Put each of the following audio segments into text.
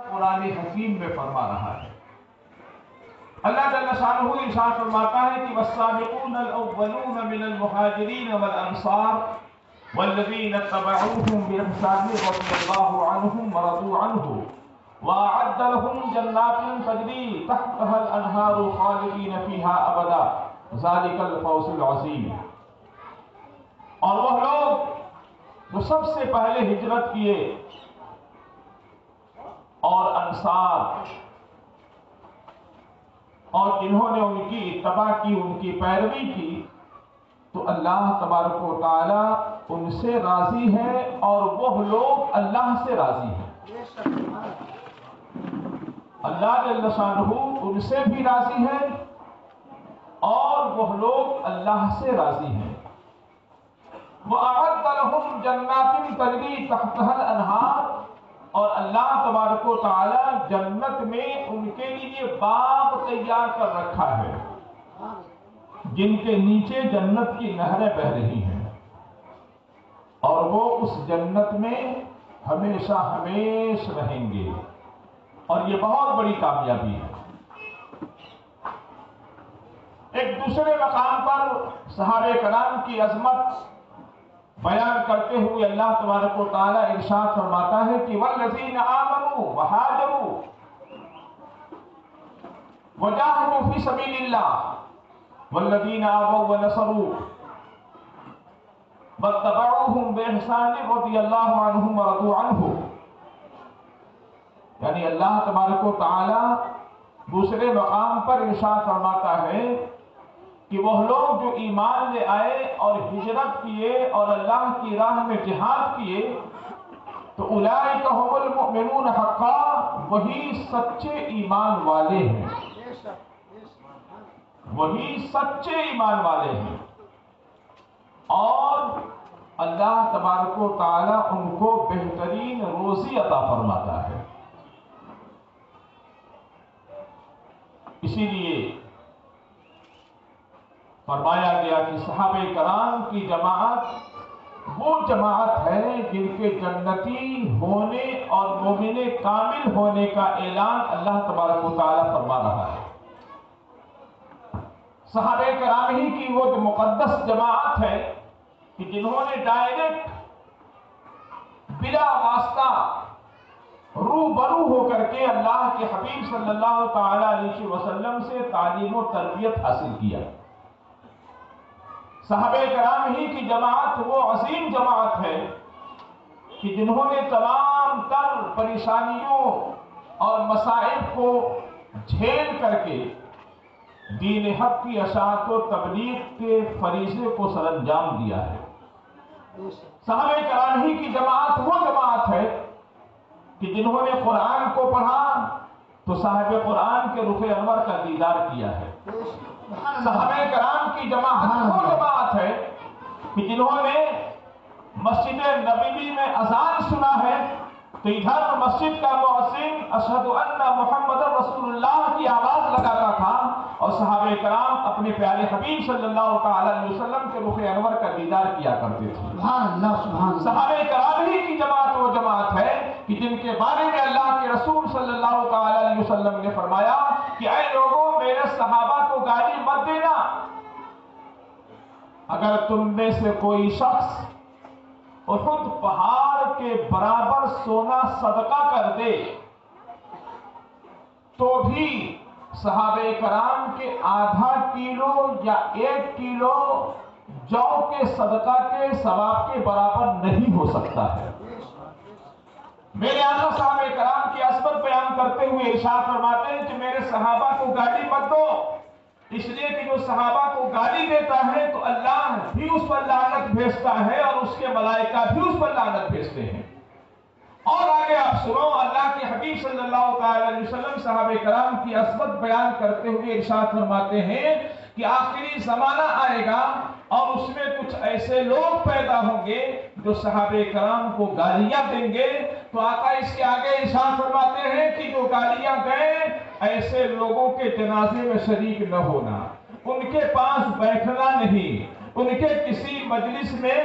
قرآن حکیم میں فرما رہا ہے۔ اللہ جل شانہ ارشاد فرماتا ہے کہ والسابقون الاولون من المہاجرین والانصار والذین اتبعوهم بإحسان رضی اللہ عنہم ورضوا عنہ وأعد لهم جنات تجری تحتها الانہار خالدین فیہا ابدا ذلک الفوز العظیم۔ اور وہ لوگ جو سب سے پہلے ہجرت کیے اور انصار اور انہوں نے ان کی اتباع کی، ان کی پیروی کی، تو اللہ تبارک و تعالی ان سے راضی ہے اور وہ لوگ اللہ سے راضی ہیں۔ اللہ جل شانہ ان سے بھی راضی ہے اور وہ لوگ اللہ سے راضی ہیں۔ وَأَعَدَّ لَهُمْ جَنَّاتٍ تَجْرِي تَحْتَهَا الْأَنْهَارُ، اور اللہ تبارک و تعالی جنت میں ان کے لیے باغ تیار کر رکھا ہے جن کے نیچے جنت کی نہریں بہہ رہی ہیں، اور وہ اس جنت میں ہمیشہ ہمیش رہیں گے، اور یہ بہت بڑی کامیابی ہے۔ ایک دوسرے مقام پر صحابہ کرام کی عظمت بیان کرتے ہوئے اللہ تبارک و تعالی ارشاد فرماتا ہے کہ والذین آمنوا وہاجروا وجاہدوا فی سبیل اللہ والذین آووا ونصروا واتبعوہم بإحسان رضی اللہ عنہم ورضوا عنہ۔ یعنی اللہ تبارک و تعالی دوسرے مقام پر ارشاد فرماتا ہے کہ وہ لوگ جو ایمان لے آئے اور ہجرت کیے اور اللہ کی راہ میں جہاد کیے تو اولئک ھم المؤمنون حقا، وہی سچے ایمان والے ہیں، وہی سچے ایمان والے ہیں، اور اللہ تبارک و تعالی ان کو بہترین روزی عطا فرماتا ہے۔ اسی لیے فرمایا گیا کہ صحابہ کرام کی جماعت وہ جماعت ہے جن کے جنتی ہونے اور مومن کامل ہونے کا اعلان اللہ تبارک و تعالی فرما رہا ہے۔ صحابہ کرام ہی کی وہ جو مقدس جماعت ہے کہ جنہوں نے ڈائریکٹ بلا واسطہ روبرو ہو کر کے اللہ کے حبیب صلی اللہ تعالی علیہ وسلم سے تعلیم و تربیت حاصل کیا۔ صحابہ کرام ہی کی جماعت وہ عظیم جماعت ہے کہ جنہوں نے تمام تر پریشانیوں اور مصائب کو جھیل کر کے دین حق کی اشاعت و تبلیغ کے فریضے کو سر انجام دیا ہے۔ صحابہ کرام ہی کی جماعت وہ جماعت ہے کہ جنہوں نے قرآن کو پڑھا تو صاحب قرآن کے رخ انور کا دیدار کیا ہے۔ صحابہ کرام کی جماعت وہ جماعت ہے کہ جنہوں نے مسجد نبوی میں اذان سنا ہے تو ادھر مسجد کا مؤذن اشہد ان محمد رسول اللہ کی آواز لگاتا تھا، اور صحابہ کرام اپنے پیارے حبیب صلی اللہ تعالی علیہ وسلم کے رخ انور کا دیدار کیا کرتے تھے۔ صحابہ کرام ہی کی جماعت وہ جماعت ہے کہ جن کے بارے میں اللہ کے رسول صلی اللہ تعالی علیہ وسلم نے فرمایا کہ اے لوگوں میرے صحابہ کو گالی مت دینا، اگر تم میں سے کوئی شخص احد پہاڑ کے برابر سونا صدقہ کر دے تو بھی صحابہ کرام کے آدھا کلو یا 1 کلو جو کے صدقہ کے ثواب کے برابر نہیں ہو سکتا ہے۔ میرے آقا صحابہ کرام کی عظمت بیان کرتے ہوئے ارشاد فرماتے ہیں کہ میرے صحابہ کو گالی مت دو، اس لیے کہ جو صحابہ کو گالی دیتا ہے تو اللہ بھی اس پر لعنت بھیجتا ہے اور اس کے ملائکہ بھی اس پر لعنت بھیجتے ہیں۔ اور آگے آپ سنو، اللہ کے حبیب صلی اللہ تعالی علیہ وسلم صحابہ کرام کی عظمت بیان کرتے ہوئے ارشاد فرماتے ہیں کہ آخری زمانہ آئے گا اور اس میں کچھ ایسے لوگ پیدا ہوں گے جو صحابہ کرام کو گالیاں دیں گے، تو آقا اس کے آگے ارشاد فرماتے ہیں کہ جو گالیاں دیں ایسے لوگوں کے جنازے میں شریک نہ ہونا، ان کے پاس بیٹھنا نہیں، ان کے کسی مجلس میں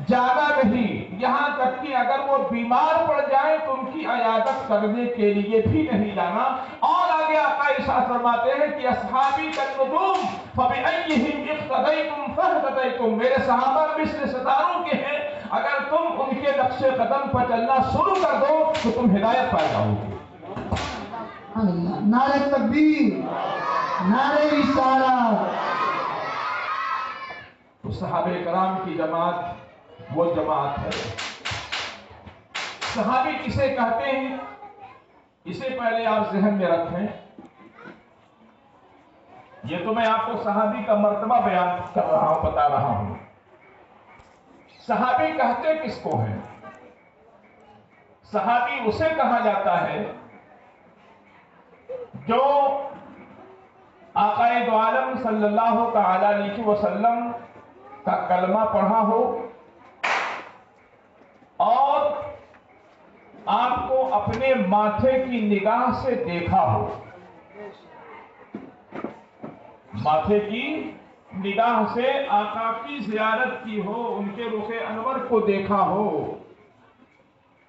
جانا نہیں، یہاں تک کہ اگر وہ بیمار پڑ جائیں تو ان کی عیادت کرنے کے لیے بھی نہیں جانا۔ اور آگے آقا ارشاد فرماتے ہیں کہ اصحابی کالنجوم فبأیہم اقتدیتم فاہتدیتم، میرے صحابہ مثل ستاروں کے ہیں، اگر تم ان کے نقش قدم پر چلنا شروع کر دو تو تم ہدایت پا جاؤ گے۔ نعرہ تکبیر، نعرہ رسالت۔ تو صحابہ کرام کی جماعت وہ جماعت ہے۔ صحابی کسے کہتے ہیں اسے پہلے آپ ذہن میں رکھیں۔ یہ تو میں آپ کو صحابی کا مرتبہ بیان کر رہا ہوں، بتا رہا ہوں۔ صحابی کہتے کس کو ہیں؟ صحابی اسے کہا جاتا ہے جو آقا دو عالم صلی اللہ تعالی علیہ وسلم کا کلمہ پڑھا ہو اور آپ کو اپنے ماتھے کی نگاہ سے دیکھا ہو، ماتھے کی نگاہ سے آقا کی زیارت کی ہو، ان کے رخ انور کو دیکھا ہو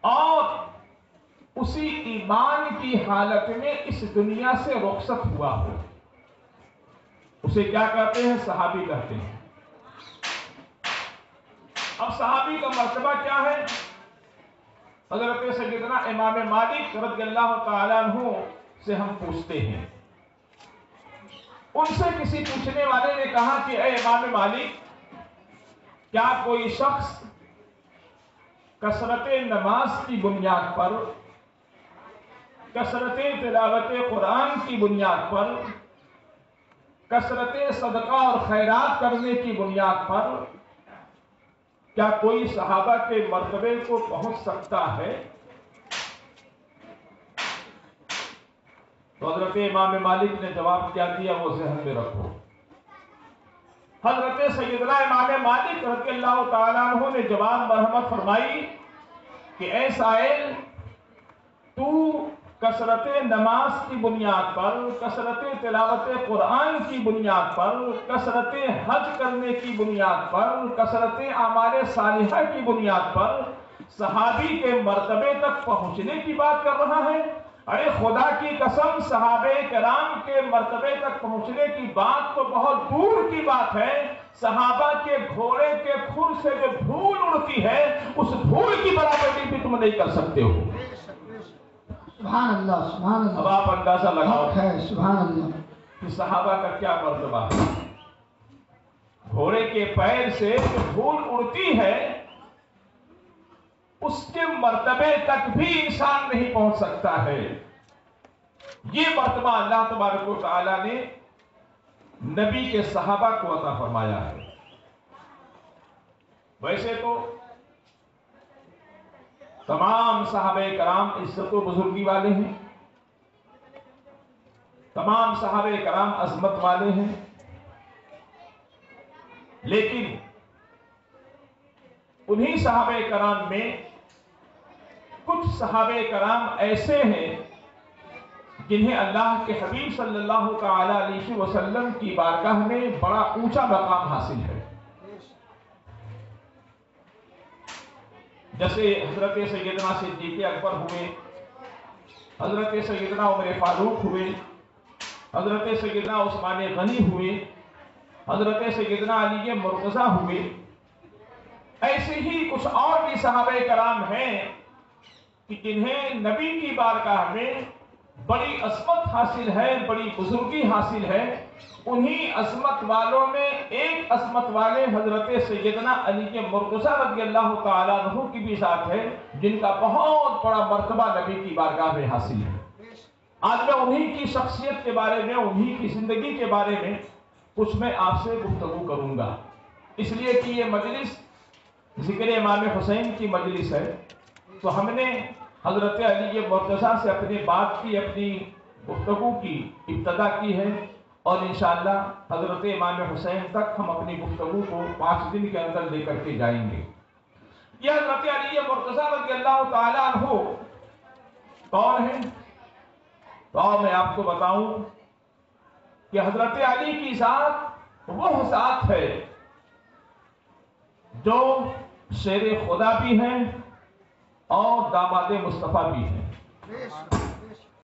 اور اسی ایمان کی حالت میں اس دنیا سے رخصت ہوا ہو، اسے کیا کہتے ہیں؟ صحابی کہتے ہیں۔ اب صحابی کا مرتبہ کیا ہے؟ حضرت سیدنا امام مالک رضی اللہ تعالیٰ عنہ سے ہم پوچھتے ہیں۔ ان سے کسی پوچھنے والے نے کہا کہ اے امام مالک، کیا کوئی شخص کثرت نماز کی بنیاد پر، کثرت تلاوت قرآن کی بنیاد پر، کثرت صدقہ اور خیرات کرنے کی بنیاد پر کیا کوئی صحابہ کے مرتبے کو پہنچ سکتا ہے؟ تو حضرت امام مالک نے جواب کیا دیا وہ ذہن میں رکھو۔ حضرت سیدنا امام مالک رضی اللہ تعالیٰ عنہ نے جواب مرحمت فرمائی کہ اے سائل، تو کثرت نماز کی بنیاد پر، کثرت تلاوت قرآن کی بنیاد پر، کثرت حج کرنے کی بنیاد پر، کثرت اعمال صالحہ کی بنیاد پر صحابی کے مرتبے تک پہنچنے کی بات کر رہا ہے۔ ارے خدا کی قسم، صحابہ کرام کے مرتبے تک پہنچنے کی بات تو بہت دور کی بات ہے۔ صحابہ کے گھوڑے کے کھر سے جو دھول اڑتی ہے اس دھول کی برابری بھی تم نہیں کر سکتے ہو۔ سبحان اللہ، سبحان اللہ۔ اب آپ اندازہ لگاؤ سبحان اللہ کہ صحابہ کا کیا مرتبہ ہے۔ گھوڑے کے پیر سے جو دھول اڑتی ہے اس کے مرتبے تک بھی انسان نہیں پہنچ سکتا ہے۔ یہ مرتبہ اللہ تبارک و تعالی نے نبی کے صحابہ کو عطا فرمایا ہے۔ ویسے تو تمام صحابہ کرام عزت و بزرگی والے ہیں، تمام صحابہ کرام عظمت والے ہیں، لیکن انہی صحابہ کرام میں کچھ صحابہ کرام ایسے ہیں جنہیں اللہ کے حبیب صلی اللہ تعالی علیہ وسلم کی بارگاہ میں بڑا اونچا مقام حاصل ہے۔ جیسے حضرت سیدنا صدیق اکبر ہوئے، حضرت سیدنا عمر فاروق ہوئے، حضرت سیدنا عثمان غنی ہوئے، حضرت سیدنا علی مرتضیٰ ہوئے۔ ایسے ہی کچھ اور بھی صحابہ کرام ہیں کہ جنہیں نبی کی بارگاہ میں بڑی عظمت حاصل ہے، بڑی بزرگی حاصل ہے۔ انہی عظمت والوں میں ایک عظمت والے حضرت سیدنا علی مرتضیٰ رضی اللہ تعالیٰ عنہ کی بھی ذات ہے، جن کا بہت بڑا مرتبہ نبی کی بارگاہ میں حاصل ہے۔ آج میں انہی کی شخصیت کے بارے میں، انہی کی زندگی کے بارے میں کچھ میں آپ سے گفتگو کروں گا، اس لیے کہ یہ مجلس ذکر امام حسین کی مجلس ہے، تو ہم نے حضرت علی مرتضیٰ سے اپنی بات کی، اپنی گفتگو کی ابتدا کی ہے، اور انشاءاللہ حضرت امام حسین تک ہم اپنی گفتگو کو 5 دن کے اندر لے کر کے جائیں گے۔ یہ حضرت علی مرتضیٰ رضی اللہ تعالیٰ عنہ کون ہیں؟ تو میں آپ کو بتاؤں کہ حضرت علی کی ذات وہ ذات ہے جو شیر خدا بھی ہیں اور داماد مصطفیٰ بھی ہیں.